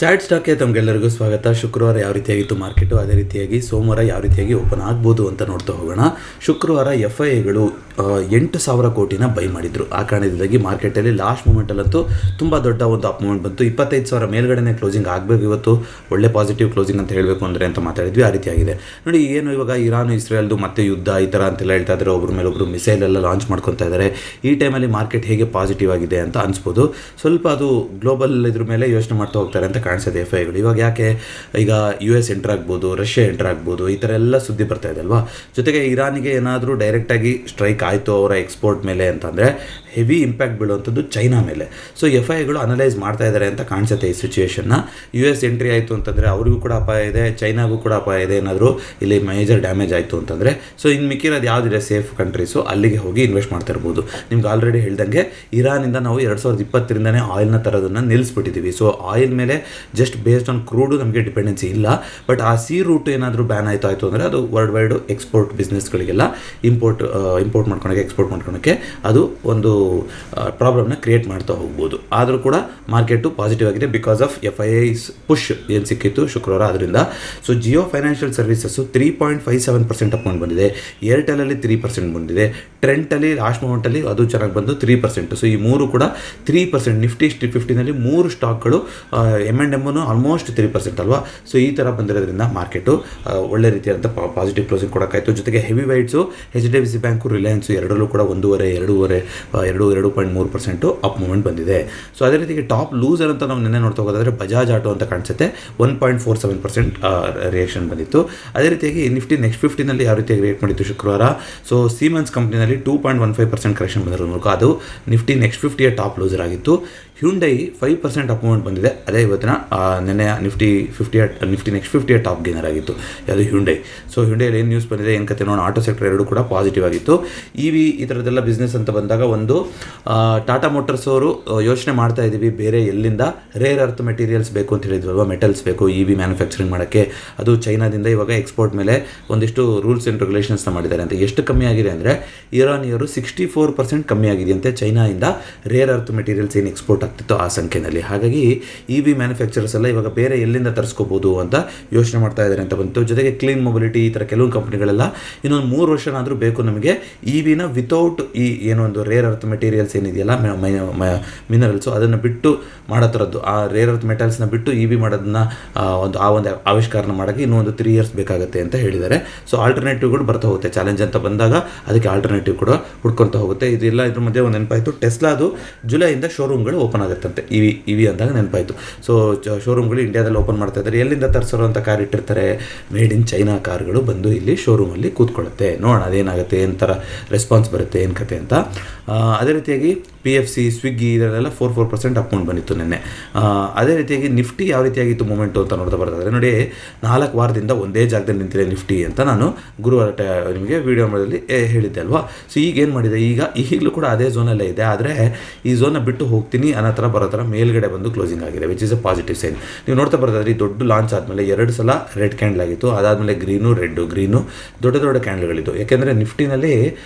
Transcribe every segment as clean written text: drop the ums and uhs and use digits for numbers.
Chat ಸ್ಟಾಕ್ಗೆ ತಮಗೆಲ್ಲರಿಗೂ ಸ್ವಾಗತ. ಶುಕ್ರವಾರ ಯಾವ ರೀತಿಯಾಗಿತ್ತು ಮಾರ್ಕೆಟು, ಅದೇ ರೀತಿಯಾಗಿ ಸೋಮವಾರ ಯಾವ ರೀತಿಯಾಗಿ ಓಪನ್ ಆಗ್ಬೋದು ಅಂತ ನೋಡ್ತಾ ಹೋಗೋಣ. ಶುಕ್ರವಾರ FIIಗಳು 8,000 ಕೋಟಿನ ಬೈ ಮಾಡಿದರು. ಆ ಕಾರಣದಿಂದಾಗಿ ಮಾರ್ಕೆಟಲ್ಲಿ ಲಾಸ್ಟ್ ಮೂಮೆಂಟಲ್ಲಂತೂ ತುಂಬ ದೊಡ್ಡ ಒಂದು ಅಪ್ ಮೂಮೆಂಟ್ ಬಂತು. 25,000 ಮೇಲ್ಗಡೆ ಕ್ಲೋಸಿಂಗ್ ಆಗಬೇಕು ಇವತ್ತು, ಒಳ್ಳೆ ಪಾಸಿಟಿವ್ ಕ್ಲೋಸಿಂಗ್ ಅಂತ ಹೇಳಬೇಕು ಅಂದರೆ ಅಂತ ಮಾತಾಡಿದ್ವಿ. ಆ ರೀತಿಯಾಗಿದೆ ನೋಡಿ. ಏನು ಇವಾಗ ಇರಾನ್ ಇಸ್ರೇಲ್ದು ಮತ್ತೆ ಯುದ್ಧ ಈ ಥರ ಅಂತೆಲ್ಲ ಹೇಳ್ತಾ ಇದ್ದಾರೆ, ಒಬ್ಬರ ಮೇಲೆ ಒಬ್ಬರು ಮಿಸೈಲ್ ಎಲ್ಲ ಲಾಂಚ್ ಮಾಡ್ಕೊತಾ ಇದ್ದಾರೆ. ಈ ಟೈಮಲ್ಲಿ ಮಾರ್ಕೆಟ್ ಹೇಗೆ ಪಾಸಿಟಿವ್ ಆಗಿದೆ ಅಂತ ಅನಿಸ್ಬೋದು. ಸ್ವಲ್ಪ ಅದು ಗ್ಲೋಬಲ್ ಇದ್ರ ಮೇಲೆ ಯೋಚನೆ ಮಾಡ್ತಾ ಹೋಗ್ತಾರೆ ಅಂತ ಕಾಣಿಸುತ್ತೆ FIIಗಳು. ಇವಾಗ ಯಾಕೆ ಈಗ US ಎಂಟರ್ ಆಗ್ಬೋದು, ರಷ್ಯಾ ಎಂಟರ್ ಆಗ್ಬೋದು, ಈ ಥರ ಎಲ್ಲ ಸುದ್ದಿ ಬರ್ತಾ ಇದೆ ಅಲ್ವಾ. ಜೊತೆಗೆ ಇರಾನಿಗೆ ಏನಾದರೂ ಡೈರೆಕ್ಟಾಗಿ ಸ್ಟ್ರೈಕ್ ಆಯಿತು ಅವರ ಎಕ್ಸ್ಪೋರ್ಟ್ ಮೇಲೆ ಅಂತಂದರೆ ಹೆವಿ ಇಂಪ್ಯಾಕ್ಟ್ ಬೀಳುವಂಥದ್ದು ಚೈನಾ ಮೇಲೆ. ಸೊ FIIಗಳು ಅನಲೈಸ್ ಮಾಡ್ತಾ ಇದ್ದಾರೆ ಅಂತ ಕಾಣಿಸುತ್ತೆ ಈ ಸಿಚುವೇಷನ್ನ. US ಎಂಟ್ರಿ ಆಯಿತು ಅಂತಂದರೆ ಅವರಿಗೂ ಕೂಡ ಅಪಾಯ ಇದೆ, ಚೈನಾಗೂ ಕೂಡ ಅಪಾಯ ಇದೆ. ಏನಾದರೂ ಇಲ್ಲಿ ಮೇಜರ್ ಡ್ಯಾಮೇಜ್ ಆಯಿತು ಅಂತಂದರೆ ಸೊ ಇನ್ನು ಮಿಕ್ಕಿರೋದು ಯಾವುದಿದೆ ಸೇಫ್ ಕಂಟ್ರೀಸು ಅಲ್ಲಿಗೆ ಹೋಗಿ ಇನ್ವೆಸ್ಟ್ ಮಾಡ್ತಾ ಇರ್ಬೋದು. ನಿಮ್ಗೆ ಆಲ್ರೆಡಿ ಹೇಳ್ದಂಗೆ ಇರಾನಿಂದ ನಾವು 2020ರಿಂದನೇ ಆಯಿಲ್ನ ತರೋದನ್ನು ನಿಲ್ಲಿಸ್ಬಿಟ್ಟಿದ್ದೀವಿ. ಸೊ ಆಯಿಲ್ ಮೇಲೆ ಜಸ್ಟ್ ಬೇಸ್ಡ್ ಆನ್ ಕ್ರೂಡು ನಮಗೆ ಡಿಪೆಂಡೆನ್ಸಿ ಇಲ್ಲ. ಬಟ್ ಆ ಸಿ ರೂಟ್ ಏನಾದರೂ ಬ್ಯಾನ್ ಆಯಿತು ಅಂದರೆ ಅದು ವರ್ಲ್ಡ್ ವೈಡು ಎಕ್ಸ್ಪೋರ್ಟ್ ಬಿಸ್ನೆಸ್ಗಳಿಗೆಲ್ಲ ಇಂಪೋರ್ಟ್ ಮಾಡ್ಕೊಳಕ್ಕೆ ಎಕ್ಸ್ಪೋರ್ಟ್ ಮಾಡ್ಕೊಳಕ್ಕೆ ಅದು ಒಂದು ಪ್ರಾಬ್ಲಮ್ನ ಕ್ರಿಯೇಟ್ ಮಾಡ್ತಾ ಹೋಗ್ಬೋದು. ಆದರೂ ಕೂಡ ಮಾರ್ಕೆಟು ಪಾಸಿಟಿವ್ ಆಗಿದೆ ಬಿಕಾಸ್ ಆಫ್ FIIಸ್ ಪುಷ್ ಏನು ಸಿಕ್ಕಿತ್ತು ಶುಕ್ರವಾರ ಅದರಿಂದ. So Jio financial services 3.57% up ಬಂದಿದೆ. ಏರ್ಟೆಲಲ್ಲಿ 3% ಬಂದಿದೆ. ಟ್ರೆಂಟಲ್ಲಿ ಲಾಸ್ಟ್ ಮೂಮೆಂಟಲ್ಲಿ ಅದು ಚೆನ್ನಾಗಿ ಬಂದು 3%. ಸೊ ಈ ಮೂರು ಕೂಡ 3%. ನಿಫ್ಟಿ 50ನಲ್ಲಿ 3 ಸ್ಟಾಕ್ಗಳು M&Mನು ಆಲ್ಮೋಸ್ಟ್ 3% ಅಲ್ವಾ. ಸೊ ಈ ಥರ ಬಂದಿರೋದ್ರಿಂದ ಮಾರ್ಕೆಟು ಒಳ್ಳೆ ರೀತಿಯಾದಂಥ ಪಾಸಿಟಿವ್ ಕ್ಲೋಸಿಂಗ್ ಕೊಡೋಕ್ಕಾಯಿತು. ಜೊತೆಗೆ heavy weights HDFC bank, Reliance ಎರಡರಲ್ಲೂ ಕೂಡ 2.3% ಅಪ್ ಮೂವ್ಮೆಂಟ್ ಬಂದಿದೆ. ಸೊ ಅದೇ ರೀತಿಗೆ ಟಾಪ್ ಲೂಸರ್ ಅಂತ ನಾವು ನಿನ್ನೆ ನೋಡ್ತಾ ಹೋಗೋದಾದರೆ ಬಜಾಜ್ ಆಟೋ ಅಂತ ಕಾಣಿಸುತ್ತೆ. 1.47% ರಿಯಾಕ್ಷನ್ ಬಂದಿತ್ತು. ಅದೇ ರೀತಿಯಾಗಿ ನಿಫ್ಟಿ ನೆಕ್ಸ್ಟ್ 50ನಲ್ಲಿ ಯಾವ ರೀತಿಯಾಗಿ ರಿಯಾಕ್ಟ್ ಮಾಡಿತ್ತು ಶುಕ್ರವಾರ. ಸೊ ಸೀಮೆನ್ಸ್ ಕಂಪ್ನಿನಲ್ಲಿ 2.15% ಕರೆಕ್ಷನ್ ಬಂದಿರೋದು ಅದು ನಿಫ್ಟಿ ನೆಕ್ಸ್ಟ್ 50ಯ ಟಾಪ್ ಲೂಸರ್ ಆಗಿತ್ತು. ಹ್ಯುಂಡೈ 5% ಅಪ್ ಮೂವ್ಮೆಂಟ್ ಬಂದಿದೆ. ಅದೇ ಇವತ್ತಿನ ನೆನ್ನೆ ನಿಫ್ಟಿ ನೆಕ್ಸ್ಟ್ 50ಯ ಟಾಪ್ ಗೇನರ್ ಆಗಿತ್ತು ಯಾವುದು ಹ್ಯುಂಡೈ. ಸೊ ಹ್ಯುಂಡೈಲಿ ಏನು ನ್ಯೂಸ್ ಬಂದಿದೆ ಏನು ಕತೆ ನೋಡೋಣ. ಆಟೋ ಸೆಕ್ಟರ್ ಎರಡೂ ಕೂಡ ಪಾಸಿಟಿವ್ ಆಗಿತ್ತು. EV ಈ ಥರದ್ದೆಲ್ಲ ಬಿಸ್ನೆಸ್ ಅಂತ ಬಂದಾಗ ಒಂದು ಟಾಟಾ ಮೋಟರ್ಸ್ ಅವರು ಯೋಚನೆ ಮಾಡ್ತಾ ಇದ್ದೀವಿ ಬೇರೆ ಎಲ್ಲಿಂದ ರೇರ್ ಅರ್ತ್ ಮೆಟೀರಿಯಲ್ಸ್ ಬೇಕು ಅಂತ ಹೇಳಿದ್ವಲ್ವ, ಮೆಟಲ್ಸ್ ಬೇಕು EV ಮ್ಯಾನುಫ್ಯಾಕ್ಚರಿಂಗ್ ಮಾಡೋಕ್ಕೆ. ಅದು ಚೈನಾದಿಂದ ಇವಾಗ ಎಕ್ಸ್ಪೋರ್ಟ್ ಮೇಲೆ ಒಂದಿಷ್ಟು ರೂಲ್ಸ್ ಆ್ಯಂಡ್ ರೆಗ್ಯುಲೇಷನ್ಸ್ನ ಮಾಡಿದ್ದಾರೆ ಅಂತ. ಎಷ್ಟು ಕಮ್ಮಿ ಆಗಿದೆ ಅಂದರೆ ಇರಾನಿಯರು 64% ಕಮ್ಮಿ ಆಗಿದೆಯಂತೆ ಚೈನಾಯಿಂದ ರೇರ್ ಅರ್ತ್ ಮೆಟೀರಿಯಲ್ಸ್ ಏನು ಎಕ್ಸ್ಪೋರ್ಟ್ ಆಗ್ತಿತ್ತು ಆ ಸಂಖ್ಯೆಯಲ್ಲಿ. ಹಾಗಾಗಿ EV ಮ್ಯಾನುಫ್ಯಾಕ್ಚರರ್ಸ್ ಎಲ್ಲ ಇವಾಗ ಬೇರೆ ಎಲ್ಲಿಂದ ತರಿಸ್ಕೋಬೋದು ಅಂತ ಯೋಚನೆ ಮಾಡ್ತಾ ಇದ್ದಾರೆ ಅಂತ ಬಂತು. ಜೊತೆಗೆ ಕ್ಲೀನ್ ಮೊಬಿಲಿಟಿ ಈ ಥರ ಕೆಲವೊಂದು ಕಂಪ್ನಿಗಳೆಲ್ಲ ಇನ್ನೊಂದು 3 ವರ್ಷನಾದರೂ ಬೇಕು ನಮಗೆ EVನ ವಿತೌಟ್ ಈ ಏನೊಂದು ರೇರ್ ಅರ್ತ್ ಮೆಟೀರಿಯಲ್ಸ್ ಏನಿದೆಯಲ್ಲ ಮಿನರಲ್ಸು ಅದನ್ನು ಬಿಟ್ಟು ಮಾಡೋ ಥರದ್ದು, ಆ ರೇರ್ ಅರ್ತ್ ಮೆಟಲ್ಸ್ನ ಬಿಟ್ಟು EV ಮಾಡೋದನ್ನ ಒಂದು ಆವಿಷ್ಕಾರನ ಮಾಡೋಕ್ಕೆ ಇನ್ನೂ ಒಂದು 3 ಇಯರ್ಸ್ ಬೇಕಾಗುತ್ತೆ ಅಂತ ಹೇಳಿದ್ದಾರೆ. ಸೊ ಆಲ್ಟರ್ನೇಟಿವ್ಗಳು ಬರ್ತಾ ಹೋಗುತ್ತೆ. ಚಾಲೆಂಜ್ ಅಂತ ಬಂದಾಗ ಅದಕ್ಕೆ ಆಲ್ಟರ್ನೇಟಿವ್ ಕೂಡ ಹುಡ್ಕೊತಾ ಹೋಗುತ್ತೆ. ಇದೆಲ್ಲ ಇದ್ರ ಮಧ್ಯೆ ಒಂದು ನೆನಪಾಯಿತು, ಟೆಸ್ಲಾದು ಜುಲೈಯಿಂದ ಶೋರೂಮ್ಗಳು ಓಪನ್ ಆಗುತ್ತಂತೆ. EV ಅಂದಾಗ ನೆನಪಾಯಿತು. ಸೊ ಶೋರೂಮ್ಗಳು ಇಂಡಿಯಾದಲ್ಲಿ ಓಪನ್ ಮಾಡ್ತಾ ಇದ್ದಾರೆ. ಎಲ್ಲಿಂದ ತರಿಸೋರು ಅಂತ ಕಾರ್ ಇಟ್ಟಿರ್ತಾರೆ, ಮೇಡ್ ಇನ್ ಚೈನಾ ಕಾರ್ಗಳು ಬಂದು ಇಲ್ಲಿ ಶೋರೂಮಲ್ಲಿ ಕೂತ್ಕೊಳ್ಳುತ್ತೆ. ನೋಡೋಣ ಅದೇನಾಗುತ್ತೆ, ಏನು ಥರ ರೆಸ್ಪಾನ್ಸ್ ಬರುತ್ತೆ, ಏನು ಕತೆ ಅಂತ. ಅದೇ ರೀತಿಯಾಗಿ PFC, ಸ್ವಿಗ್ಗಿ ಇದರಲ್ಲೆಲ್ಲ 4% ಅಪ್ ಬಂದಿತ್ತು ನಿನ್ನೆ. ಅದೇ ರೀತಿಯಾಗಿ ನಿಫ್ಟಿ ಯಾವ ರೀತಿಯಾಗಿತ್ತು ಮೂಮೆಂಟು ಅಂತ ನೋಡ್ತಾ ಬರ್ತಾಯಿದ್ರೆ ನೋಡಿ, 4 ವಾರದಿಂದ ಒಂದೇ ಜಾಗದಲ್ಲಿ ನಿಂತಿದೆ ನಿಫ್ಟಿ ಅಂತ ನಾನು ಗುರುವಾರ ನಿಮಗೆ ವಿಡಿಯೋ ಮಾಡೋದಲ್ಲಿ ಹೇಳಿದ್ದೆ ಅಲ್ವಾ. ಸೊ ಈಗ ಏನು ಮಾಡಿದೆ, ಈಗಲೂ ಕೂಡ ಅದೇ ಝೋನಲ್ಲೇ ಇದೆ. ಆದರೆ ಈ ಝೋನ್ನ ಬಿಟ್ಟು ಹೋಗ್ತೀನಿ ಅನ್ನೋ ಥರ ಬರೋ ಥರ ಮೇಲ್ಗಡೆ ಬಂದು ಕ್ಲೋಸಿಂಗ್ ಆಗಿದೆ, which is a positive sign. ನೀವು ನೋಡ್ತಾ ಬರ್ತಾಯಿದ್ರಿ, ದೊಡ್ಡ ಲಾಂಚ್ ಆದಮೇಲೆ 2 ಸಲ ರೆಡ್ ಕ್ಯಾಂಡಲ್ ಆಗಿತ್ತು. ಅದಾದಮೇಲೆ ಗ್ರೀನು ದೊಡ್ಡ ಕ್ಯಾಂಡಲ್ಗಳಿದ್ದು. ಯಾಕೆಂದರೆ ನಿಫ್ಟಿನಲ್ಲಿ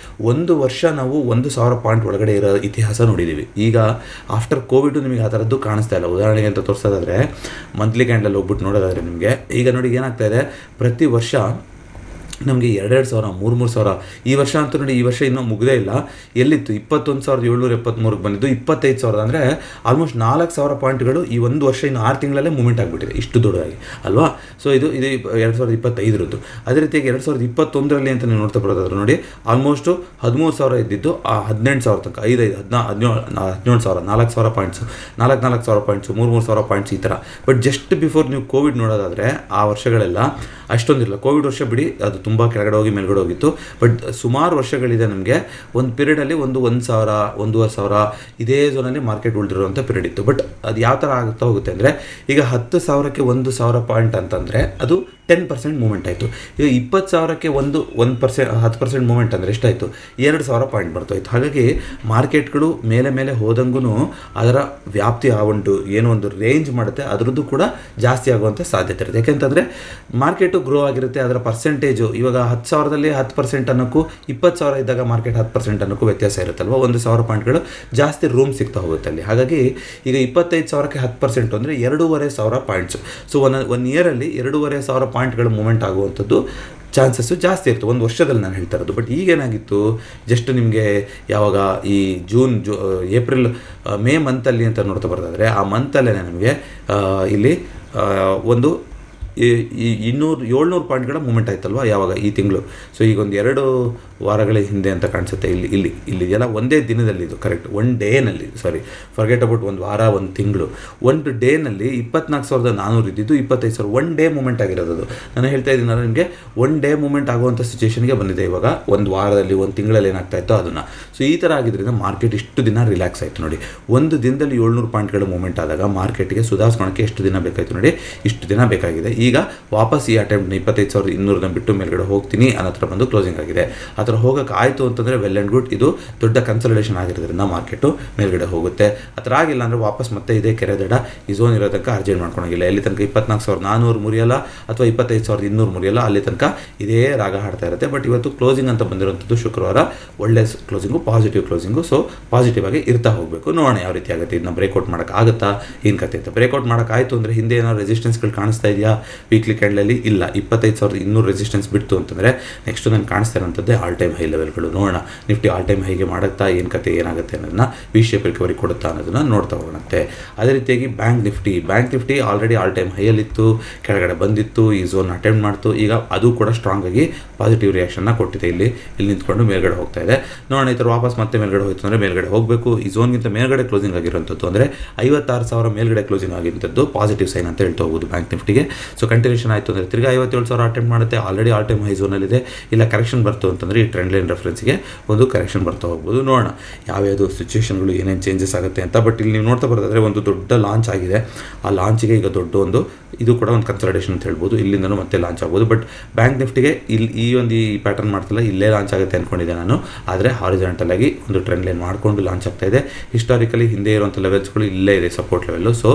1 ವರ್ಷ ನಾವು 1,000 ಪಾಯಿಂಟ್ ಒಳಗಡೆ ಇರೋ ಇತಿಹಾಸ ನೋಡಿದ್ದೀವಿ. ಈಗ ಆಫ್ಟರ್ ಕೋವಿಡ್ ನಿಮಗೆ ಆ ಥರದ್ದು ಕಾಣಿಸ್ತಾ ಇಲ್ಲ. ಉದಾಹರಣೆಗೆ ಅಂತ ತೋರಿಸೋದಾದರೆ ಮಂತ್ಲಿ ಕ್ಯಾಂಡಲ್ ಹೋಗ್ಬಿಟ್ಟು ನೋಡೋದಾದರೆ ನಿಮಗೆ ಈಗ ನೋಡಿ ಏನಾಗ್ತಾ ಇದೆ, ಪ್ರತಿ ವರ್ಷ ನಮಗೆ 2,000 3,000 ಈ ವರ್ಷ ಅಂತೂ ನೋಡಿ, ಈ ವರ್ಷ ಇನ್ನೂ ಮುಗದೇ ಇಲ್ಲ. ಎಲ್ಲಿತ್ತು 21,773ಗೆ ಬಂದಿದ್ದು 25,000 ಅಂದರೆ ಆಲ್ಮೋಸ್ಟ್ 4,000 ಪಾಯಿಂಟ್ಗಳು ಈ ಒಂದು ವರ್ಷ ಇನ್ನು 6 ತಿಂಗಳಲ್ಲೇ ಮೂವ್ಮೆಂಟ್ ಆಗಿಬಿಟ್ಟಿದೆ, ಇಷ್ಟು ದೊಡ್ಡದಾಗಿ ಅಲ್ವಾ. ಸೊ ಇದು 2025ರದ್ದು. ಅದೇ ರೀತಿಯಾಗಿ 2021ರಲ್ಲಿ ಅಂತ ನೀವು ನೋಡ್ತಾ ಬರೋದಾದ್ರೆ ನೋಡಿ, ಆಲ್ಮೋಸ್ಟು 13,000 ಇದ್ದಿದ್ದು 18,000 ತನಕ, 17,000 4,000 ಪಾಯಿಂಟ್ಸು 4,000 ಪಾಯಿಂಟ್ಸು 3,000 ಪಾಯಿಂಟ್ಸ್ ಈ ಥರ. ಬಟ್ ಜಸ್ಟ್ ಬಿಫೋರ್ ನೀವು ಕೋವಿಡ್ ನೋಡೋದಾದರೆ ಆ ವರ್ಷಗಳೆಲ್ಲ ಅಷ್ಟೊಂದಿಲ್ಲ. ಕೋವಿಡ್ ವರ್ಷ ಬಿಡಿ, ಅದು ತುಂಬ ಕೆಳಗಡೆ ಹೋಗಿ ಮೇಲ್ಗಡೆ ಹೋಗಿತ್ತು. ಬಟ್ ಸುಮಾರು ವರ್ಷಗಳಿದೆ ನಮಗೆ. ಒಂದು ಪೀರಿಯಡಲ್ಲಿ 1,000 1,500 ಇದೇ ಝೋನಲ್ಲಿ ಮಾರ್ಕೆಟ್ ಉಳಿದಿರುವಂಥ ಪೀರಿಯಡ್ ಇತ್ತು. ಬಟ್ ಅದು ಯಾವ ಥರ ಆಗ್ತಾ ಹೋಗುತ್ತೆ ಅಂದರೆ, ಈಗ 10,000ಕ್ಕೆ 1,000 ಪಾಯಿಂಟ್ ಅಂತಂದರೆ ಅದು 10% ಮೂವ್ಮೆಂಟ್ ಆಯಿತು. ಈಗ 20,000ಕ್ಕೆ 10% ಮೂವ್ಮೆಂಟ್ ಅಂದರೆ ಎಷ್ಟಾಯಿತು? 2,000 ಪಾಯಿಂಟ್ ಬರ್ತಾಯಿತ್ತು. ಹಾಗಾಗಿ ಮಾರ್ಕೆಟ್ಗಳು ಮೇಲೆ ಮೇಲೆ ಹೋದಂಗೂ ಅದರ ವ್ಯಾಪ್ತಿ ಆ ಏನೋ ಒಂದು ರೇಂಜ್ ಮಾಡುತ್ತೆ, ಅದರದ್ದು ಕೂಡ ಜಾಸ್ತಿ ಆಗುವಂಥ ಸಾಧ್ಯತೆ ಇರುತ್ತೆ. ಯಾಕೆಂತಂದರೆ ಮಾರ್ಕೆಟು ಗ್ರೋ ಆಗಿರುತ್ತೆ, ಅದರ ಪರ್ಸೆಂಟೇಜು ಇವಾಗ 10,000ದಲ್ಲಿ 10% ಅನ್ನೋಕ್ಕೂ 20,000 ಇದ್ದಾಗ ಮಾರ್ಕೆಟ್ 10% ಅನ್ನೋಕ್ಕೂ ವ್ಯತ್ಯಾಸ ಇರುತ್ತಲ್ವ. 1,000 ಪಾಯಿಂಟ್ಗಳು ಜಾಸ್ತಿ ರೂಮ್ ಸಿಗ್ತಾ ಹೋಗುತ್ತೆ ಅಲ್ಲಿ. ಹಾಗಾಗಿ ಈಗ 25,000ಕ್ಕೆ 10% ಅಂದರೆ 2,500 ಪಾಯಿಂಟ್ಸು. ಸೊ ಒನ್ ಇಯರಲ್ಲಿ 2,500 ಪಾಯಿಂಟ್ಗಳು ಮೂವ್ಮೆಂಟ್ ಆಗುವಂಥದ್ದು ಚಾನ್ಸಸ್ಸು ಜಾಸ್ತಿ ಇತ್ತು ಒಂದು ವರ್ಷದಲ್ಲಿ, ನಾನು ಹೇಳ್ತಾ ಇರೋದು. ಬಟ್ ಈಗೇನಾಗಿತ್ತು, ಜಸ್ಟ್ ನಿಮಗೆ ಯಾವಾಗ ಈ ಏಪ್ರಿಲ್ ಮೇ ಮಂತಲ್ಲಿ ಅಂತ ನೋಡ್ತಾ ಬರ್ತಾಯಿದ್ರೆ, ಆ ಮಂತಲ್ಲೇ ನಮಗೆ ಇಲ್ಲಿ ಒಂದು 700 ಪಾಯಿಂಟ್ಗಳ ಮೂಮೆಂಟ್ ಆಯ್ತಲ್ವ ಯಾವಾಗ ಈ ತಿಂಗಳು. ಸೊ ಈಗ ಒಂದು 2 ವಾರಗಳ ಹಿಂದೆ ಅಂತ ಕಾಣಿಸುತ್ತೆ. ಇಲ್ಲಿ ಒಂದೇ ದಿನದಲ್ಲಿ ಇದು ಕರೆಕ್ಟ್ 1 ಡೇನಲ್ಲಿ, ಫರ್ಗೆಟ್ ಅಬೌಟ್ ಒಂದು ವಾರ, ಒಂದು ತಿಂಗಳು, 1 ಡೇನಲ್ಲಿ 24,400 ಇದ್ದಿದ್ದು 25,000 1 ಡೇ ಮೂಮೆಂಟ್ ಆಗಿರೋದು. ನಾನು ಹೇಳ್ತಾ ಇದ್ದೀನಲ್ಲ ನಿಮಗೆ, 1 ಡೇ ಮೂಮೆಂಟ್ ಆಗುವಂಥ ಸಿಚುವೇಷನ್ಗೆ ಬಂದಿದೆ ಇವಾಗ. ಒಂದು ವಾರದಲ್ಲಿ, ಒಂದು ತಿಂಗಳಲ್ಲಿ ಏನಾಗ್ತಾ ಇತ್ತೋ ಅದನ್ನು. ಸೊ ಈ ಥರ ಆಗಿದ್ದರಿಂದ ಮಾರ್ಕೆಟ್ ಇಷ್ಟು ದಿನ ರಿಲ್ಯಾಕ್ಸ್ ಆಯಿತು ನೋಡಿ. ಒಂದು ದಿನದಲ್ಲಿ 700 ಪಾಯಿಂಟ್ಗಳ ಮೂಮೆಂಟ್ ಆದಾಗ ಮಾರ್ಕೆಟ್ಗೆ ಸುಧಾರಿಸ್ಕೊಳಕ್ಕೆ ಎಷ್ಟು ದಿನ ಬೇಕಾಯಿತು ನೋಡಿ, ಇಷ್ಟು ದಿನ ಬೇಕಾಗಿದೆ. ಈಗ ವಾಪಸ್ ಈ ಅಟೆಂಪ್ಟ್ 25,200 ಬಿಟ್ಟು ಮೇಲ್ಗಡೆ ಹೋಗ್ತೀನಿ ಅನ್ನೋ ಹತ್ರ ಬಂದು ಕ್ಲೋಸಿಂಗ್ ಆಗಿದೆ. ಆ ಥರ ಹೋಗೋಕೆ ಆಯಿತು ಅಂತಂದರೆ ವೆಲ್ ಆ್ಯಂಡ್ ಗುಡ್. ಇದು ದೊಡ್ಡ ಕನ್ಸಲ್ಟೇಷನ್ ಆಗಿರೋದ್ರಿಂದ ಮಾರ್ಕೆಟು ಮೇಲ್ಗಡೆ ಹೋಗುತ್ತೆ. ಆ ಥರ ಆಗಿಲ್ಲ ಅಂದರೆ ವಾಪಸ್ ಮತ್ತೆ ಇದೇ ಕೆರೆ ದಡ ಈ ಝೋನ್ ಇರೋ ತನಕ ಅರ್ಜೆಂಟ್ ಮಾಡ್ಕೊಳಂಗಿಲ್ಲ. ಎಲ್ಲಿ ತನಕ 24,400 ಮುರಿಯಲ್ಲ ಅಥವಾ 25,200 ಮುರಿಯಲ್ಲ, ಅಲ್ಲಿ ತನಕ ಇದೇ ರಾಗ ಹಾಡ್ತಾ ಇರುತ್ತೆ. ಬಟ್ ಇವತ್ತು ಕ್ಲೋಸಿಂಗ್ ಅಂತ ಬಂದಿರುವಂಥದ್ದು ಶುಕ್ರವಾರ ಒಳ್ಳೆ closing, positive closing. So positive ಆಗಿ ಇರ್ತಾ ಹೋಗಬೇಕು. ನೋಡೋಣ ಯಾವ ರೀತಿ ಆಗುತ್ತೆ. ಇದನ್ನ ಬ್ರೇಕ್ಔಟ್ ಮಾಡೋಕ್ಕಾಗುತ್ತಾ, ಏನು ಕತೆ ಅಂತ. ಬ್ರೇಕ್ಔಟ್ ಮಾಡೋಕ್ಕಾಯಿತು ಅಂದರೆ ಹಿಂದೆ ಏನಾದ್ರು ರೆಸಿಸ್ಟೆನ್ಸ್ಗಳು ಕಾಣಿಸ್ತಾ ಇದೆಯಾ ವೀಕ್ಲಿ ಕ್ಯಾಂಡಲಲ್ಲಿ? ಇಲ್ಲ. 25,200 ರೆಸಿಸ್ಟೆನ್ಸ್ ಬಿಡ್ತು ಅಂತಂದರೆ ನೆಕ್ಸ್ಟ್ ನಾನು ಕಾಣಿಸ್ತಾ ಇರೋಂಥದ್ದೇ ಆಲ್ ಟೈಮ್ ಹೈ ಲೆವೆಲ್ಗಳು. ನೋಡೋಣ ನಿಫ್ಟಿ ಆಲ್ ಟೈಮ್ ಹೈಗೆ ಮಾಡುತ್ತಾ, ಏನು ಕತೆ ಏನಾಗುತ್ತೆ ಅನ್ನೋದನ್ನ, ವಿ ಶೇಪ್ ರಿಕವರಿ ಕೊಡುತ್ತಾ ಅನ್ನೋದನ್ನ ನೋಡ್ತಾ ಹೋಗೋಣಂತೆ. ಅದೇ ರೀತಿಯಾಗಿ bank Nifty already all time ಹೈಯಲ್ಲಿತ್ತು, ಕೆಳಗಡೆ ಬಂದಿತ್ತು, ಈ ಝೋನ್ ಅಟೆಂಡ್ ಮಾಡ್ತು. ಈಗ ಅದು ಕೂಡ ಸ್ಟ್ರಾಂಗ್ ಆಗಿ ಪಾಸಿಟಿವ್ ರಿಯಾಕ್ಷನ್ನ ಕೊಟ್ಟಿದೆ. ಇಲ್ಲಿ ನಿಂತ್ಕೊಂಡು ಮೇಲ್ಗಡೆ ಹೋಗ್ತಾ ಇದೆ. ನೋಡೋಣ ಈ ಥರ ವಾಪಸ್ ಮತ್ತೆ ಮೇಲ್ಗಡೆ ಹೋಯ್ತು ಅಂದರೆ ಮೇಲ್ಗಡೆ ಹೋಗಬೇಕು. ಈ ಝೋನ್ಗಿಂತ ಮೇಲ್ಗಡೆ ಕ್ಲೋಸಿಂಗ್ ಆಗಿರುವಂಥದ್ದು ಅಂದರೆ 56,000 ಮೇಲ್ಗಡೆ ಕ್ಲೋಸಿಂಗ್ ಆಗಿರುವಂಥದ್ದು ಪಾಸಿಟಿವ್ ಸೈನ್ ಅಂತ ಹೇಳ್ತಾ ಹೋಗ್ಬೋದು ಬ್ಯಾಂಕ್ ನಿಫ್ಟಿಗೆ. ಸೊ ಕಂಟಿನ್ಯೂಷನ್ ಆಯಿತು ಅಂದರೆ ತಿರ್ಗಿ 57,000 ಅಟೆಂಡ್ ಮಾಡುತ್ತೆ. ಆಲ್ರೆಡಿ ಆಲ್ ಟೈಮ್ ಹೈ ಝೋನಲ್ಲಿದೆ. ಇಲ್ಲ ಕರೆಕ್ಷನ್ ಬರ್ತು ಅಂತಂದರೆ ಈ ಟ್ರೆಂಡ್ ಲೈನ್ ರೆಫರೆನ್ಸ್ಗೆ ಒಂದು ಕರೆಕ್ಷನ್ ಬರ್ತಾ ಹೋಗ್ಬೋದು. ನೋಡೋಣ ಯಾವ್ಯಾವುದು ಸಿಚುವೇಷನ್ಗಳು ಏನೇನು ಚೇಂಜಸ್ ಆಗುತ್ತೆ ಅಂತ. ಬಟ್ ಇಲ್ಲಿ ನೀವು ನೋಡ್ತಾ ಬರೋದಾದರೆ ಒಂದು ದೊಡ್ಡ ಲಾಂಚ್ ಆಗಿದೆ. ಆ ಲಾಂಚಿಗೆ ಈಗ ದೊಡ್ಡ ಒಂದು ಇದು ಕೂಡ ಒಂದು ಕನ್ಸಲ್ಟೇಷನ್ ಅಂತ ಹೇಳ್ಬೋದು. ಇಲ್ಲಿಂದನೂ ಮತ್ತೆ ಲಾಂಚ್ ಆಗ್ಬೋದು. ಬಟ್ ಬ್ಯಾಂಕ್ ನಿಫ್ಟಿಗೆ ಈ ಪ್ಯಾಟರ್ನ್ ಮಾಡ್ತಿಲ್ಲ, ಇಲ್ಲೇ ಲಾಂಚ್ ಆಗುತ್ತೆ ಅಂದ್ಕೊಂಡಿದ್ದೆ ನಾನು. ಆದರೆ ಹಾರಿಜಾಂಟಲ್ ಆಗಿ ಒಂದು ಟ್ರೆಂಡ್ ಲೈನ್ ಮಾಡಿಕೊಂಡು ಲಾಂಚ್ ಆಗ್ತಾ ಇದೆ. ಹಿಸ್ಟಾರಿಕಲಿ ಹಿಂದೆ ಇರುವಂಥ ಲೆವೆಲ್ಸ್ಗಳು ಇಲ್ಲೇ ಇದೆ, ಸಪೋರ್ಟ್ ಲೆವೆಲ್ಲು. ಸೊ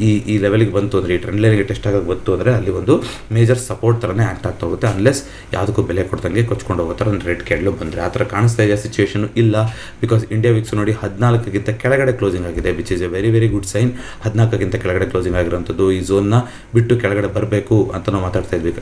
ಈ ಲೆವೆಲ್ಗೆ ಬಂತು ಅಂದರೆ, ಈ ಟ್ರೆಂಡ್ ಲೈನ್ಗೆ ಟೆಸ್ಟ್ ಆಗೋಕ್ಕೆ ಬಂತು ಅಂದರೆ ಅಲ್ಲಿ ಒಂದು ಮೇಜರ್ ಸಪೋರ್ಟ್ ಥರನೇ ಆ್ಯಕ್ಟ್ ಆಗ್ತಾ ಹೋಗುತ್ತೆ. ಅನ್ಲೆಸ್ ಯಾವುದಕ್ಕೂ ಬೆಲೆ ಕೊಡ್ದಂಗೆ ಕೊಚ್ಕೊಂಡು ಹೋಗೋ ಥರ ಒಂದು ರೆಡ್ ಕ್ಯಾಂಡಲ್ ಬಂದರೆ. ಆ ಥರ ಕಾಣಿಸ್ತಾ ಇದೆ ಸಿಚುವೇಷನು ಇಲ್ಲ. ಬಿಕಾಸ್ ಇಂಡಿಯಾ ವಿಕ್ಸ್ ನೋಡಿ 14ಗಿಂತ ಕೆಳಗಡೆ ಕ್ಲೋಸಿಂಗ್ ಆಗಿದೆ, which is a very very good sign. 14ಗಿಂತ ಕೆಳಗಡೆ ಕ್ಲೋಸಿಂಗ್ ಆಗಿರೋಂಥದ್ದು. ಈ ಝೋನ್ನ ಬಿಟ್ಟು ಕೆಳಗಡೆ ಬರಬೇಕು ಅಂತ ನಾವು ಮಾತಾಡ್ತಾ ಇದ್ವಿ,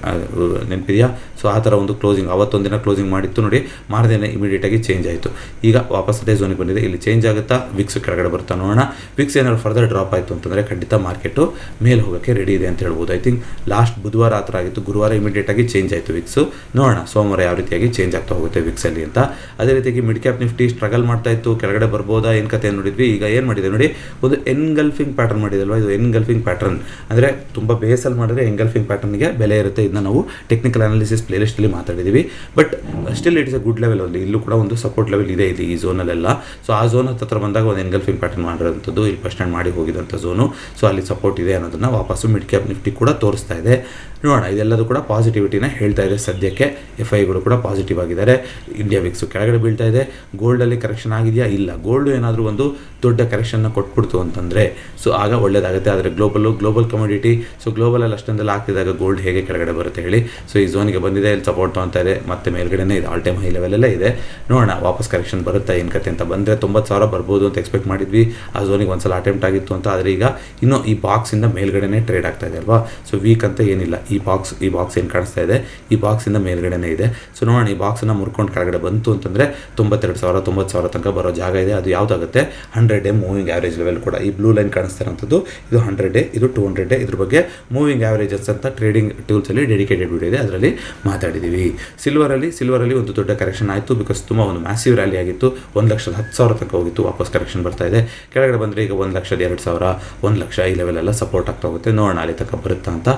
ನೆನಪಿದೆಯಾ? ಸೊ ಆ ಥರ ಒಂದು ಕ್ಲೋಸಿಂಗ್ ಅವತ್ತೊಂದಿನ ಕ್ಲೋಸಿಂಗ್ ಮಾಡಿತ್ತು ನೋಡಿ, ಮಾರದೇನೆ ಇಮಿಡಿಯೇಟಾಗಿ ಚೇಂಜ್ ಆಯಿತು. ಈಗ ವಾಪಸ್ ಅದೇ ಝೋನಿಗೆ ಬಂದಿದೆ. ಇಲ್ಲಿ ಚೇಂಜ್ ಆಗುತ್ತಾ, ವಿಕ್ಸ್ ಕೆಳಗಡೆ ಬರ್ತಾ ನೋಡೋಣ. ವಿಕ್ಸ್ ಏನಾದ್ರು ಫರ್ದರ್ ಡ್ರಾಪ್ ಆಯಿತು ಅಂತಂದರೆ ಖಂಡಿತ ಮಾರ್ಕೆಟು ಮೇಲೆ ಹೋಗೋಕ್ಕೆ ರೆಡಿ ಇದೆ ಅಂತ ಹೇಳ್ಬೋದು. ಐ ಥಿಂಕ್ ಲಾಸ್ಟ್ ಬುಧವಾರ ಆ ಥರ ಆಗಿತ್ತು, ಗುರುವಾರ ಇಮಿಡಿಯೇಟಾಗಿ ಚೇಂಜ್ ಆಯಿತು ವಿಕ್ಸು. ನೋಡೋಣ ಸೋಮವಾರ ಯಾವ ರೀತಿಯಾಗಿ ಚೇಂಜ್ ಆಗ್ತಾ ಹೋಗುತ್ತೆ ವಿಕ್ಸಲ್ಲಿ ಅಂತ. ಅದೇ ರೀತಿಯಾಗಿ ಮಿಡ್ ಕ್ಯಾಪ್ ನಿಫ್ಟಿ ಸ್ಟ್ರಗಲ್ ಮಾಡ್ತಾ ಇತ್ತು, ಕೆಳಗಡೆ ಬರ್ಬೋದಾ ಏನು ಕತೆ ನೋಡಿದ್ವಿ. ಈಗ ಏನು ಮಾಡಿದೆ ನೋಡಿ, ಒಂದು ಎನ್ಗಲ್ಫಿಂಗ್ ಪ್ಯಾಟರ್ನ್ ಮಾಡಿದಲ್ವ. ಇದು ಎನ್ಗಲ್ಫಿಂಗ್ ಪ್ಯಾಟರ್ನ್ ಅಂದರೆ ತುಂಬ ಬೇಸಲ್ಲಿ ಮಾಡಿದ್ರೆ ಎನ್ಗಲ್ಫಿಂಗ್ ಪ್ಯಾಟರ್ನ್ಗೆ ಬೆಲೆ ಇರುತ್ತೆ. ಇದನ್ನ ನಾವು ಟೆಕ್ನಿಕಲ್ ಅನಾಲಿಸಿಸ್ ಪ್ಲೇಲಿಸ್ಟಲ್ಲಿ ಮಾತಾಡಿದ್ದೀವಿ. But still it is a good level. ಅಲ್ಲಿ ಇಲ್ಲೂ ಕೂಡ ಒಂದು ಸಪೋರ್ಟ್ ಲೆವೆಲ್ ಇದೆ ಇಲ್ಲಿ ಈ ಝೋನಲ್ಲೆಲ್ಲ. ಸೊ ಆ ಝೋನ್ ಹತ್ರ ಬಂದಾಗ ಒಂದು ಎನ್ಗಲ್ಫಿಂಗ್ ಪ್ಯಾಟರ್ನ್ ಮಾಡಿರೋಂಥದ್ದು, ಇಲ್ಲಿ ಫಸ್ಟ್ ಸ್ಟ್ಯಾಂಡ್ ಮಾಡಿ ಹೋಗಿದಂಥ ಝೋನು. ಸೊ ಅಲ್ಲಿ ಸಪೋರ್ಟ್ ಇದೆ ಅನ್ನೋದನ್ನು ವಾಪಸ್ಸು ಮಿಡ್ ಕ್ಯಾಪ್ ನಿಫ್ಟಿ ಕೂಡ ತೋರಿಸ್ತಾ ಇದೆ. ನೋಡೋಣ, ಇದೆಲ್ಲದೂ ಕೂಡ ಪಾಸಿಟಿವಿಟಿನ ಹೇಳ್ತಾ ಇದೆ ಸದ್ಯಕ್ಕೆ. FI ಕೂಡ ಪಾಸಿಟಿವ್ ಆಗಿದ್ದಾರೆ. ಇಂಡಿಯಾ ವಿಕ್ಸು ಕೆಳಗಡೆ ಬೀಳ್ತಾ ಇದೆ. ಗೋಲ್ಡಲ್ಲಿ ಕರೆಕ್ಷನ್ ಆಗಿದೆಯಾ? ಇಲ್ಲ. ಗೋಲ್ಡು ಏನಾದರೂ ಒಂದು ದೊಡ್ಡ ಕರೆಕ್ಷನ್ನ ಕೊಟ್ಬಿಡ್ತು ಅಂತಂದರೆ ಸೊ ಆಗ ಒಳ್ಳೆಯದಾಗುತ್ತೆ. ಆದರೆ ಗ್ಲೋಬಲ್ ಕಮೋಡಿಟಿ, ಸೊ ಗ್ಲೋಬಲಲ್ಲಿ ಅಷ್ಟೊಂದೆಲ್ಲ ಆಗ್ತಿದ್ದಾಗ ಗೋಲ್ಡ್ ಹೇಗೆ ಕೆಳಗಡೆ ಬರುತ್ತೆ ಹೇಳಿ. ಸೊ ಈ ಝೋನಿಗೆ ಬಂದಿದೆ, ಇಲ್ಲಿ ಸಪೋರ್ಟ್ ತೊಗೊತಾ ಇದೆ, ಮತ್ತೆ ಮೇಲ್ಗಡೆನೇ ಇದೆ, ಆಲ್ ಟೈಮ್ ಹೈ ಲೆವೆಲಲ್ಲೇ ಇದೆ. ನೋಡೋಣ ವಾಪಸ್ ಕರೆಕ್ಷನ್ ಬರುತ್ತಾ ಏನು ಕತೆ ಅಂತ. ಬಂದರೆ 90,000 ಬರ್ಬೋದು ಅಂತ ಎಕ್ಸ್ಪೆಕ್ಟ್ ಮಾಡಿದ್ವಿ. ಆ ಝೋನಿಗೆ ಒಂದ್ಸಲ ಅಟೆಂಪ್ಟ್ ಆಗಿತ್ತು ಅಂತ. ಆದರೆ ಈಗ ಇನ್ನೂ ಈ ಬಾಕ್ಸಿಂದ ಮೇಲ್ಗಡೆನೇ ಟ್ರೇಡ್ ಆಗ್ತಾ ಇದೆ ಅಲ್ವಾ. ಸೊ ವೀಕ್ ಅಂತ ಏನಿಲ್ಲ. ಈ ಬಾಕ್ಸ್ ಏನು ಕಾಣಿಸ್ತಾ ಇದೆ, ಈ ಬಾಕ್ಸಿಂದ ಮೇಲ್ಗಡೆನೇ ಇದೆ. ಸೊ ನೋಡೋಣ, ಈ ಬಾಕ್ಸನ್ನು ಮುರ್ಕೊಂಡು ಕೆಳಗಡೆ ಬಂತು ಅಂತಂದರೆ 92,000 90,000 ತನಕ ಬರೋ ಜಾಗ ಇದೆ. ಅದು ಯಾವುದಾಗುತ್ತೆ, 100 ಡೇ ಮೂವಿಂಗ್ ಆ್ಯಾವ್ರೇಜ್ ಲೆವೆಲ್ ಕೂಡ. ಈ ಬ್ಲೂ ಲೈನ್ ಕಾಣಿಸ್ತಾ ಇರೋಂಥದ್ದು ಇದು 100 ಡೇ, ಇದು 200 ಡೇ. ಇದ್ರ ಬಗ್ಗೆ ಮೂವಿಂಗ್ ಆ್ಯಾವ್ರೇಜಸ್ ಅಂತ ಟ್ರೇಡಿಂಗ್ ಟೂಲ್ಸಲ್ಲಿ ಡೆಡಿಕೇಟೆಡ್ ವಿಡಿಯೋ ಇದೆ, ಅದರಲ್ಲಿ ಮಾತಾಡಿದ್ದೀವಿ. ಸಿಲ್ವರಲ್ಲಿ ಒಂದು ದೊಡ್ಡ ಕರೆಕ್ಷನ್ ಆಯಿತು. ಬಿಕಾಸ್ ತುಂಬ ಒಂದು ಮ್ಯಾಸಿವ್ ರ್ಯಾಲಿ ಆಗಿತ್ತು. 1,10,000 ತನಕ ಹೋಗಿತ್ತು, ವಾಪಸ್ ಕರೆಕ್ಷನ್ ಬರ್ತಾ ಇದೆ. ಕೆಳಗಡೆ ಬಂದರೆ ಈಗ 1,02,000 1,00,000 ಈ ಲೆವೆಲೆಲ್ಲ ಸಪೋರ್ಟ್ ಆಗ್ತಾ ಹೋಗುತ್ತೆ. ನೋಡೋಣ ಅಲ್ಲಿ ತನಕ ಬರುತ್ತಾ ಅಂತ.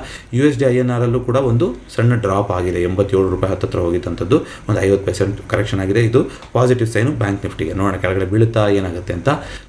USD INR ಅಲ್ಲೂ ಕೂಡ ಒಂದು ಸಣ್ಣ ಡ್ರಾಪ್ ಆಗಿದೆ. 87 ರೂಪಾಯಿ ಹತ್ತಿರ ಹೋಗಿತ್ತಂಥದ್ದು, ಒಂದು 50% ಕರೆಕ್ಷನ್ ಆಗಿದೆ. ಇದು ಪಾಸಿಟಿವ್ ಸೈನು ಬ್ಯಾಂಕ್ ನಿಫ್ಟಿಗೆ. ನೋಡೋಣ ಕೆಳಗಡೆ ಬೀಳುತ್ತಾ ಏನಾಗುತ್ತೆ ಅಂತ.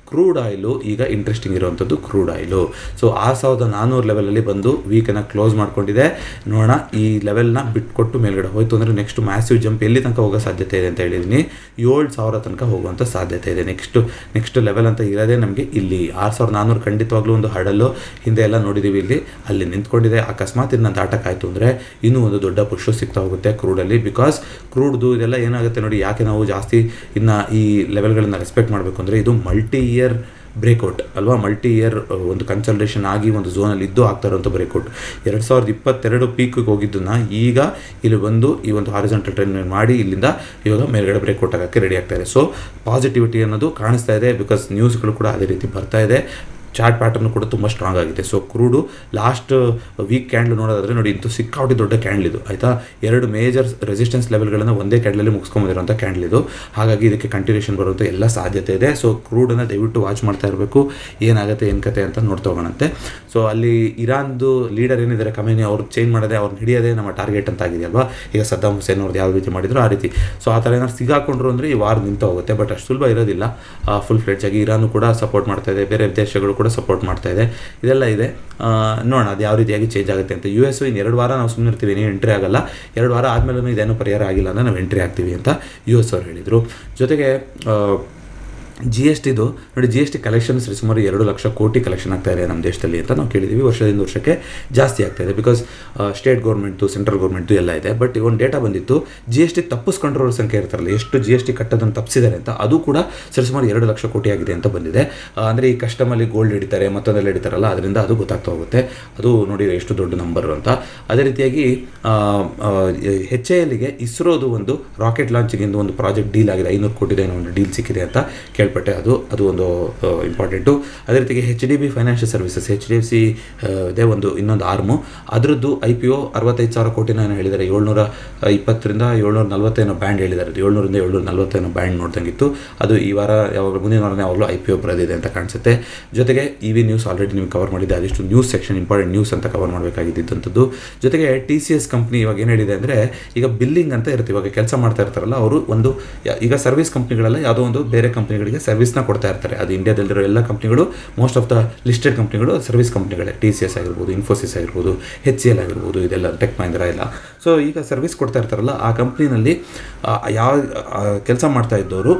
ಕ್ರೂಡ್ ಆಯಿಲು ಈಗ ಇಂಟ್ರೆಸ್ಟಿಂಗ್ ಇರುವಂಥದ್ದು ಕ್ರೂಡ್ ಆಯಿಲು. ಸೊ 6400 ಲೆವೆಲಲ್ಲಿ ಬಂದು ವೀಕನ್ನು ಕ್ಲೋಸ್ ಮಾಡ್ಕೊಂಡಿದೆ. ನೋಡೋಣ, ಈ ಲೆವೆಲ್ನ ಬಿಟ್ಕೊಟ್ಟು ಮೇಲ್ಗಡೆ ಹೋಯ್ತು ಅಂದರೆ ನೆಕ್ಸ್ಟ್ ಮ್ಯಾಸಿವ್ ಜಂಪ್ ಎಲ್ಲಿ ತನಕ ಹೋಗೋ ಸಾಧ್ಯತೆ ಇದೆ ಅಂತ ಹೇಳಿದ್ದೀನಿ. 7000 ತನಕ ಹೋಗುವಂಥ ಸಾಧ್ಯತೆ ಇದೆ. ನೆಕ್ಸ್ಟ್ ಲೆವೆಲ್ ಅಂತ ಇರೋದೇ ನಮಗೆ ಇಲ್ಲಿ 6400 ಖಂಡಿತವಾಗ್ಲೂ ಒಂದು ಹಡಲು. ಹಿಂದೆ ಎಲ್ಲ ನೋಡಿದ್ದೀವಿ, ಇಲ್ಲಿ ಅಲ್ಲಿ ನಿಂತ್ಕೊಂಡಿದೆ. ಅಕಸ್ಮಾತ್ ಇದನ್ನ ದಾಟಕ್ಕಾಯಿತು ಅಂದರೆ ಇನ್ನೂ ಒಂದು ದೊಡ್ಡ ಪುಷ್ ಸಿಗ್ತಾ ಹೋಗುತ್ತೆ ಕ್ರೂಡಲ್ಲಿ. ಬಿಕಾಸ್ ಕ್ರೂಡ್ದು ಇದೆಲ್ಲ ಏನಾಗುತ್ತೆ ನೋಡಿ, ಯಾಕೆ ನಾವು ಜಾಸ್ತಿ ಇನ್ನು ಈ ಲೆವೆಲ್ಗಳನ್ನು ರೆಸ್ಪೆಕ್ಟ್ ಮಾಡಬೇಕು ಅಂದರೆ ಇದು ಮಲ್ಟಿ ಇಯರ್ ಬ್ರೇಕ್ಔಟ್ ಅಲ್ವಾ. ಮಲ್ಟಿ ಇಯರ್ ಒಂದು ಕನ್ಸಲ್ಟೇಷನ್ ಆಗಿ ಒಂದು ಝೋನಲ್ಲಿ ಇದ್ದು ಆಗ್ತಾ ಇರೋಂಥ ಬ್ರೇಕ್ಔಟ್. 2022 ಪೀಕಿಗೆ ಹೋಗಿದ್ದನ್ನು ಈಗ ಇಲ್ಲಿ ಬಂದು ಈ ಒಂದು ಹಾರಿಜಾಂಟಲ್ ಟ್ರೆಂಡ್ ಮಾಡಿ ಇಲ್ಲಿಂದ ಇವಾಗ ಮೇಲ್ಗಡೆ ಬ್ರೇಕ್ಔಟ್ ಆಗೋಕ್ಕೆ ರೆಡಿ ಆಗ್ತಾ ಇದೆ. ಸೊ ಪಾಸಿಟಿವಿಟಿ ಅನ್ನೋದು ಕಾಣಿಸ್ತಾ ಇದೆ, ಬಿಕಾಸ್ ನ್ಯೂಸ್ಗಳು ಕೂಡ ಅದೇ ರೀತಿ ಬರ್ತಾ ಇದೆ. ಚಾರ್ಟ್ ಪ್ಯಾಟರ್ನ್ ಕೂಡ ತುಂಬ ಸ್ಟ್ರಾಂಗ್ ಆಗಿದೆ. ಸೊ ಕ್ರೂಡು ಲಾಸ್ಟ್ ವೀಕ್ ಕ್ಯಾಂಡ್ಲ್ ನೋಡೋದಾದರೆ ನೋಡಿ, ಇಂತೂ ಸಿಕ್ಕಾಪಟ್ಟೆ ದೊಡ್ಡ ಕ್ಯಾಂಡ್ಲ್ ಇದು ಆಯಿತಾ. 2 ಮೇಜರ್ ರೆಸಿಸ್ಟೆನ್ಸ್ ಲೆವೆಲ್ಗಳನ್ನು ಒಂದೇ ಕ್ಯಾಂಡ್ಲಲ್ಲಿ ಮುಗಿಸ್ಕೊಂಬಂದಿರೋಂಥ ಕ್ಯಾಂಡ್ಲ್ ಇದು. ಹಾಗಾಗಿ ಇದಕ್ಕೆ ಕಂಟಿನ್ಯೂಷನ್ ಬರುವಂಥ ಎಲ್ಲ ಸಾಧ್ಯತೆ ಇದೆ. ಸೊ ಕ್ರೂಡನ್ನು ದಯವಿಟ್ಟು ವಾಚ್ ಮಾಡ್ತಾ ಇರಬೇಕು, ಏನಾಗುತ್ತೆ ಏನು ಕತೆ ಅಂತ ನೋಡ್ತಾ ಹೋಗೋಣಂತೆ. ಸೊ ಅಲ್ಲಿ ಇರಾನ್ದು ಲೀಡರ್ ಏನಿದ್ದಾರೆ ಖಮೇನಿ, ಅವ್ರು ಚೇಂಜ್ ಮಾಡೋದೇ, ಅವ್ರನ್ನ ಹಿಡಿಯೋದೇ ನಮ್ಮ ಟಾರ್ಗೆಟ್ ಅಂತ ಆಗಿದೆಯಲ್ವಾ. ಈಗ ಸದ್ದಾಮ್ ಹುಸೇನ್ ಅವ್ರದ್ದು ಯಾವ ರೀತಿ ಮಾಡಿದ್ರು ಆ ರೀತಿ. ಸೊ ಆ ಥರ ಏನಾದ್ರು ಸಿಗಾಕೊಂಡ್ರು ಅಂದರೆ ಈ ವಾರ್ ನಿಂತು ಹೋಗುತ್ತೆ. ಬಟ್ ಅಷ್ಟು ಸುಲಭ ಇರೋದಿಲ್ಲ. ಫುಲ್ ಫ್ಲೆಡ್ಜ್ ಆಗಿ ಇರಾನು ಕೂಡ ಸಪೋರ್ಟ್ ಮಾಡ್ತಾ ಇದೆ, ಬೇರೆ ದೇಶಗಳು ಕೂಡ ಸಪೋರ್ಟ್ ಮಾಡ್ತಾ ಇದೆ, ಇದೆಲ್ಲ ಇದೆ. ನೋಡೋಣ ಅದು ಯಾವ ರೀತಿಯಾಗಿ ಚೇಂಜ್ ಆಗುತ್ತೆ ಅಂತ. US ಇನ್ನು 2 ವಾರ ನಾವು ಸುಮ್ಮನೆ ಇರ್ತೀವಿ, ನೀವು ಎಂಟ್ರಿ ಆಗಲ್ಲ. 2 ವಾರ ಆದಮೇಲೆ ಇದೇನೂ ಪರಿಹಾರ ಆಗಿಲ್ಲ ಅಂದರೆ ನಾವು ಎಂಟ್ರಿ ಆಗ್ತೀವಿ ಅಂತ US ಅವ್ರು ಹೇಳಿದರು. ಜೊತೆಗೆ GST ನೋಡಿ, GST ಕಲೆಕ್ಷನ್ಸ್ ಸುಮಾರು 2 ಲಕ್ಷ ಕೋಟಿ ಕಲೆಕ್ಷನ್ ಆಗ್ತಾ ಇದೆ ನಮ್ಮ ದೇಶದಲ್ಲಿ ಅಂತ ನಾವು ಕೇಳಿದ್ದೀವಿ. ವರ್ಷದಿಂದ ವರ್ಷಕ್ಕೆ ಜಾಸ್ತಿ ಆಗ್ತಾ ಇದೆ, because state government central government ಎಲ್ಲ ಇದೆ. ಬಟ್ ಒಂದು ಡೇಟಾ ಬಂದಿತ್ತು, GST ತಪ್ಪಿಸ್ಕೊಂಡಿರೋ ಸಂಖ್ಯೆ ಇರ್ತಾರಲ್ಲ, ಎಷ್ಟು GST ಕಟ್ಟೋದನ್ನು ತಪ್ಪಿಸಿದ್ದಾರೆ ಅಂತ, ಅದು ಕೂಡ ಸುಮಾರು 2 ಲಕ್ಷ ಕೋಟಿ ಆಗಿದೆ ಅಂತ ಬಂದಿದೆ. ಅಂದರೆ ಈ ಕಸ್ಟಮಲ್ಲಿ ಗೋಲ್ಡ್ ಹಿಡಿತಾರೆ, ಮತ್ತೊಂದೆಲ್ಲ ಹಿಡಿತಾರಲ್ಲ, ಅದರಿಂದ ಅದು ಗೊತ್ತಾಗ್ತಾ ಹೋಗುತ್ತೆ. ಅದು ನೋಡಿ ಎಷ್ಟು ದೊಡ್ಡ ನಂಬರು ಅಂತ. ಅದೇ ರೀತಿಯಾಗಿ HALಗೆ ಇಸ್ರೋದು ಒಂದು ರಾಕೆಟ್ ಲಾಂಚಿಗಿಂದ ಒಂದು ಪ್ರಾಜೆಕ್ಟ್ ಡೀಲ್ ಆಗಿದೆ, 500 ಕೋಟಿದೆ ಒಂದು ಡೀಲ್ ಸಿಕ್ಕಿದೆ ಅಂತ ಕೇಳ್ಪಟ್ಟೆ. ಅದು ಒಂದು ಇಂಪಾರ್ಟೆಂಟು. ಅದೇ ರೀತಿಗೆ HDB ಫೈನಾನ್ಷಿಯಲ್ ಸರ್ವಿಸಸ್, HDFC ಇದೆ ಒಂದು ಇನ್ನೊಂದು ಆರ್ಮು, ಅದರದ್ದು IPO 65,000 ಕೋಟಿನ ಏನೋ ಹೇಳಿದ್ದಾರೆ. 720ರಿಂದ 740 ಬ್ಯಾಂಡ್ ಹೇಳಿದ್ದಾರೆ. 700ರಿಂದ 740 ಬ್ಯಾಂಡ್ ನೋಡ್ದಂಗಿತ್ತು. ಅದು ಈ ವಾರ ಯಾವಾಗಲೂ ಮುಂದಿನ ವಾರನೇ ಯಾವಾಗಲೂ IPO ಬರೋದಿದೆ ಅಂತ ಕಾಣಿಸುತ್ತೆ. ಜೊತೆಗೆ EV ನ್ಯೂಸ್ ಆಲ್ರೆಡಿ ನೀವು ಕವರ್ ಮಾಡಿದೆ, ಅದೆಷ್ಟು ನ್ಯೂಸ್ ಸೆಕ್ಷನ್ ಇಂಪಾರ್ಟೆಂಟ್ ನ್ಯೂಸ್ ಅಂತ ಕವರ್ ಮಾಡಬೇಕಾಗಿದ್ದಂಥದ್ದು. ಜೊತೆಗೆ TCS ಕಂಪ್ನಿ ಇವಾಗ ಏನು ಹೇಳಿದೆ ಅಂದರೆ, ಈಗ ಬಿಲ್ಲಿಂಗ್ ಅಂತ ಇರುತ್ತೆ, ಇವಾಗ ಕೆಲಸ ಮಾಡ್ತಾ ಇರ್ತಾರಲ್ಲ ಅವರು, ಒಂದು ಈಗ ಸರ್ವಿಸ್ ಕಂಪ್ನಿಗಳೆಲ್ಲ ಯಾವುದೋ ಒಂದು ಬೇರೆ ಕಂಪ್ನಿಗಳಿಗೆ ಸರ್ವಿಸ್ನ ಕೊಡ್ತಾ ಇರ್ತಾರೆ. ಅದು ಇಂಡಿಯಾದಲ್ಲಿರೋ ಎಲ್ಲ ಕಂಪ್ನಿಗಳು, ಮೋಸ್ಟ್ ಆಫ್ ದ ಲಿಸ್ಟೆಡ್ ಕಂಪ್ನಿಗಳು ಸರ್ವಿಸ್ ಕಂಪ್ನಿಗಳೇ. TCS ಆಗಿರ್ಬೋದು, ಇನ್ಫೋಸಿಸ್ ಆಗಿರ್ಬೋದು, HCL ಆಗಿರ್ಬೋದು, ಇದೆಲ್ಲ ಟೆಕ್ ಮಹೀಂದ್ರ ಎಲ್ಲ. ಸೊ ಈಗ ಸರ್ವಿಸ್ ಕೊಡ್ತಾ ಇರ್ತಾರಲ್ಲ, ಆ ಕಂಪ್ನಿನಲ್ಲಿ ಯಾವ ಕೆಲಸ ಮಾಡ್ತಾ ಇದ್ದವರು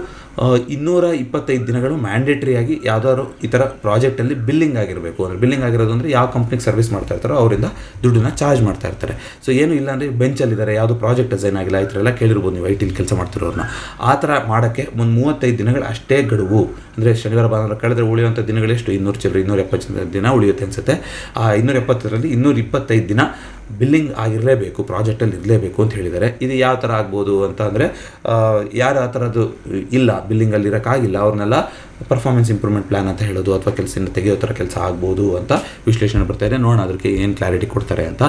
225 ದಿನಗಳು ಮ್ಯಾಂಡೇಟ್ರಿಯಾಗಿ ಯಾವುದಾದ್ರು ಈ ಥರ ಪ್ರಾಜೆಕ್ಟಲ್ಲಿ ಬಿಲ್ಲಿಂಗ್ ಆಗಿರಬೇಕು. ಅಂದರೆ ಬಿಲ್ಲಿಂಗ್ ಆಗಿರೋದು ಅಂದರೆ ಯಾವ ಕಂಪ್ನಿಗೆ ಸರ್ವಿಸ್ ಮಾಡ್ತಾ ಇರ್ತಾರೋ ಅವರಿಂದ ದುಡ್ಡನ್ನ ಚಾರ್ಜ್ ಮಾಡ್ತಾ ಇರ್ತಾರೆ. ಸೊ ಏನು ಇಲ್ಲ ಅಂದರೆ ಬೆಂಚಲ್ಲಿದ್ದಾರೆ, ಯಾವುದೋ ಪ್ರಾಜೆಕ್ಟ್ ಡಿಸೈನ್ ಆಗಿಲ್ಲ, ಈ ಥರ ಎಲ್ಲ ಕೇಳಿರ್ಬೋದು ನೀವು IT ಕೆಲಸ ಮಾಡ್ತಿರೋರನ್ನ. ಆ ಥರ ಮಾಡೋಕ್ಕೆ ಒಂದು 35 ದಿನಗಳು ಅಷ್ಟೇ ಗಡುವು. ಅಂದರೆ ಶನಿವಾರ ಭಾನುವಾರ ಕಳೆದ್ರೆ ಉಳಿಯುವಂಥ ದಿನಗಳೆಷ್ಟು 270 ದಿನ ಉಳಿಯುತ್ತೆ ಅನಿಸುತ್ತೆ. ಆ 270ರಲ್ಲಿ 225 ದಿನ ಬಿಲ್ಲಿಂಗ್ ಆಗಿರಲೇಬೇಕು, ಪ್ರಾಜೆಕ್ಟಲ್ಲಿ ಇರಲೇಬೇಕು ಅಂತ ಹೇಳಿದ್ದಾರೆ. ಇದು ಯಾವ ಥರ ಆಗ್ಬೋದು ಅಂತ ಅಂದರೆ, ಯಾರು ಆ ಥರದ್ದು ಇಲ್ಲ, ಬಿಲ್ಲಿಂಗಲ್ಲಿ ಇರೋಕ್ಕಾಗಿಲ್ಲ, ಅವ್ರನ್ನೆಲ್ಲ ಪರ್ಫಾರ್ಮೆನ್ಸ್ ಇಂಪ್ರೂವ್ಮೆಂಟ್ ಪ್ಲ್ಯಾನ್ ಅಂತ ಹೇಳೋದು, ಅಥವಾ ಕೆಲಸದಿಂದ ತೆಗೆಯೋ ಥರ ಕೆಲಸ ಆಗ್ಬೋದು ಅಂತ ವಿಶ್ಲೇಷಣೆ ಬರ್ತಾ ಇದೆ. ನೋಡೋಣ ಅದಕ್ಕೆ ಏನು ಕ್ಲಾರಿಟಿ ಕೊಡ್ತಾರೆ ಅಂತ.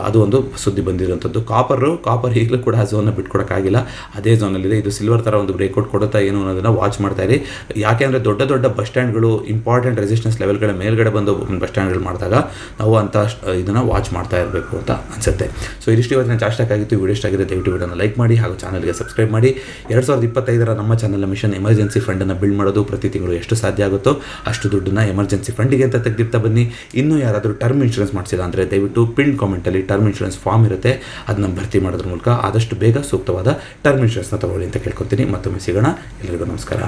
ಅದು ಒಂದು ಸುದ್ದಿ ಬಂದಿರೋಂಥದ್ದು. ಕಾಪರ್ ಈಗಲೂ ಕೂಡ ಆ ಝೋನ್ನ ಬಿಟ್ಕೊಡೋಕ್ಕಾಗಿಲ್ಲ, ಅದೇ ಝೋನಲ್ಲಿದೆ. ಇದು ಸಿಲ್ವರ್ ಥರ ಒಂದು ಬ್ರೇಕ್ಔಟ್ ಕೊಡುತ್ತಾ ಏನು ಅನ್ನೋದನ್ನು ವಾಚ್ ಮಾಡ್ತಾ ಇರಿ. ಯಾಕೆಂದರೆ ದೊಡ್ಡ ದೊಡ್ಡ ಬಸ್ ಸ್ಟ್ಯಾಂಡ್ಗಳು, ಇಂಪಾರ್ಟೆಂಟ್ ರೆಸಿಸ್ಟೆನ್ಸ್ ಲೆವೆಲ್ಗಳ ಮೇಲ್ಗಡೆ ಬಂದು ಬಸ್ ಸ್ಟ್ಯಾಂಡ್ಗಳು ಮಾಡಿದಾಗ ನಾವು ಅಂಥ ಇದನ್ನು ವಾಚ್ ಮಾಡ್ತಾ ಇರಬೇಕು ಅಂತ ಅನಿಸುತ್ತೆ. ಸೊ ಇದಿಷ್ಟು ಇವತ್ತಿನ ಚಾಷ್ಟಕ್ಕಾಗಿತ್ತು. ವಿಡಿಯೋ ಇಷ್ಟ ಆಗಿದೆ ದಯವಿಟ್ಟು ವಿಡಿಯೋನ ಲೈಕ್ ಮಾಡಿ, ಹಾಗೂ ಚಾನಲ್ಗೆ ಸಬ್ಸ್ಕ್ರೈಬ್ ಮಾಡಿ. 2025 ನಮ್ಮ ಚಾನಲ್ನ ಮಿಷನ್ ಎಮರ್ಜೆನ್ಸಿ ಫಂಡನ್ನು ಬಿಲ್ಡ್ ಮಾಡೋದು. ಪ್ರತಿ ತಿಂಗಳು ಎಷ್ಟು ಸಾಧ್ಯ ಆಗುತ್ತೋ ಅಷ್ಟು ದುಡ್ಡನ್ನ ಎಮರ್ಜೆನ್ಸಿ ಫಂಡಿಗೆ ಅಂತ ತೆಗೆದಿರ್ತಾ ಬನ್ನಿ. ಇನ್ನೂ ಯಾರಾದರೂ ಟರ್ಮ್ ಇನ್ಶೂರೆನ್ಸ್ ಮಾಡಿಸಿಲ್ಲ ಅಂದರೆ ದಯವಿಟ್ಟು ಪಿನ್ ಕಾಮೆಂಟಲ್ಲಿ ಟರ್ಮ್ ಇನ್ಶೂರೆನ್ಸ್ ಫಾರ್ಮ್ ಇರುತ್ತೆ, ಅದನ್ನ ಭರ್ತಿ ಮಾಡೋದ್ರ ಮೂಲಕ ಆದಷ್ಟು ಬೇಗ ಸೂಕ್ತವಾದ ಟರ್ಮ್ ಇನ್ಶೂರೆನ್ಸ್ನ ತಗೊಳ್ಳಿ ಅಂತ ಕೇಳ್ಕೊತೀನಿ. ಮತ್ತೊಮ್ಮೆ ಸಿಗೋಣ. ಎಲ್ಲರಿಗೂ ನಮಸ್ಕಾರ.